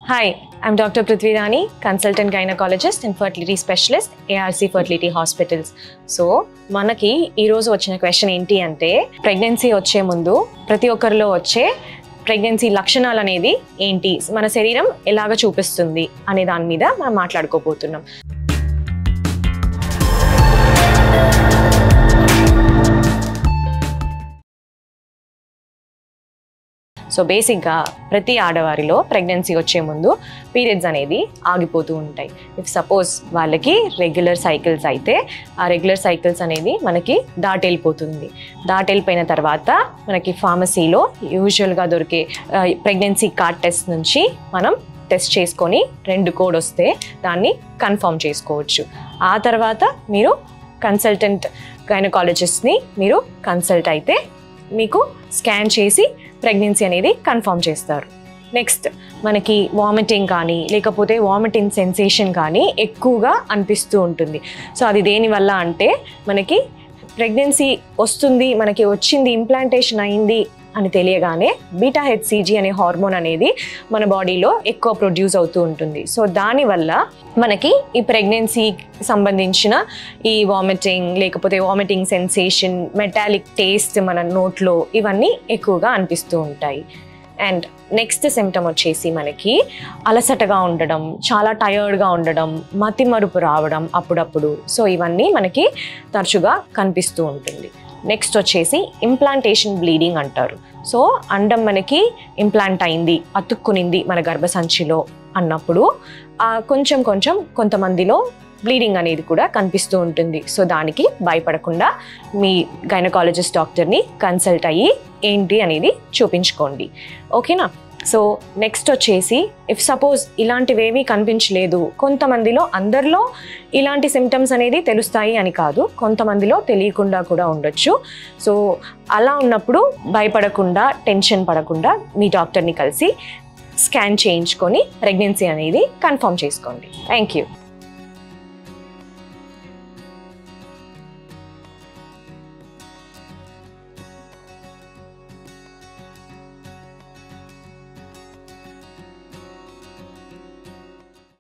Hi, I'm Dr. Prithvi Rani, consultant gynecologist and fertility specialist, ARC Fertility Hospitals. So, మనకి ఈ రోజు వచ్చిన question ఏంటి అంటే ప్రెగ్నెన్సీ వచ్చే ముందు ప్రతి ఒక్కరిలో వచ్చే ప్రెగ్నెన్సీ లక్షణాలు అనేది ఏంటి, మన శరీరం ఎలాగ చూపిస్తుంది అనే దాని మీద మనం మాట్లాడుకోబోతున్నాం. సో బేసిక్గా ప్రతి ఆడవారిలో ప్రెగ్నెన్సీ వచ్చే ముందు పీరియడ్స్ అనేది ఆగిపోతూ ఉంటాయి. ఇఫ్ సపోజ్ వాళ్ళకి రెగ్యులర్ సైకిల్స్ అయితే ఆ రెగ్యులర్ సైకిల్స్ అనేది మనకి దాటెళ్ళిపోయిన తర్వాత మనకి ఫార్మసీలో యూజువల్గా దొరికే ప్రెగ్నెన్సీ కార్డ్ టెస్ట్ నుంచి మనం టెస్ట్ చేసుకొని 2 కోడ్ వస్తే దాన్ని కన్ఫర్మ్ చేసుకోవచ్చు. ఆ తర్వాత మీరు కన్సల్టెంట్ గైనకాలజిస్ట్ని మీరు కన్సల్ట్ అయితే మీకు స్కాన్ చేసి ప్రెగ్నెన్సీ అనేది కన్ఫర్మ్ చేస్తారు. నెక్స్ట్ మనకి వామిటింగ్ కానీ లేకపోతే వామిటింగ్ సెన్సేషన్ కానీ ఎక్కువగా అనిపిస్తూ ఉంటుంది. సో అది దేనివల్ల అంటే మనకి ప్రెగ్నెన్సీ వస్తుంది, మనకి వచ్చింది, ఇంప్లాంటేషన్ అయింది అని తెలియగానే బీటా హెచ్సిజీ అనే హార్మోన్ అనేది మన బాడీలో ఎక్కువ ప్రొడ్యూస్ అవుతూ ఉంటుంది. సో దానివల్ల మనకి ఈ ప్రెగ్నెన్సీకి సంబంధించిన ఈ వామిటింగ్ లేకపోతే వామిటింగ్ సెన్సేషన్, మెటాలిక్ టేస్ట్ మన నోట్లో ఇవన్నీ ఎక్కువగా అనిపిస్తూ ఉంటాయి. అండ్ నెక్స్ట్ సిమ్టమ్ వచ్చేసి మనకి అలసటగా ఉండడం, చాలా టయర్డ్గా ఉండడం, మతిమరుపు రావడం అప్పుడప్పుడు. సో ఇవన్నీ మనకి తరచుగా కనిపిస్తూ ఉంటుంది. నెక్స్ట్ వచ్చేసి ఇంప్లాంటేషన్ బ్లీడింగ్ అంటారు. సో అండం మనకి ఇంప్లాంట్ అయింది, అతుక్కునింది మన గర్భసంచిలో అన్నప్పుడు కొంతమందిలో బ్లీడింగ్ అనేది కూడా కనిపిస్తూ ఉంటుంది. సో దానికి భయపడకుండా మీ గైనకాలజిస్ట్ డాక్టర్ని కన్సల్ట్ అయ్యి ఏంటి అనేది చూపించుకోండి. ఓకేనా? సో నెక్స్ట్ వచ్చేసి ఇఫ్ సపోజ్ ఇలాంటివేమీ కనిపించలేదు, కొంతమందిలో, అందరిలో ఇలాంటి సిమ్టమ్స్ అనేది తెలుస్తాయి అని కాదు, కొంతమందిలో తెలియకుండా కూడా ఉండొచ్చు. సో అలా ఉన్నప్పుడు భయపడకుండా, టెన్షన్ పడకుండా మీ డాక్టర్ని కలిసి స్కాన్ చేయించుకొని ప్రెగ్నెన్సీ అనేది కన్ఫర్మ్ చేసుకోండి. Thank you.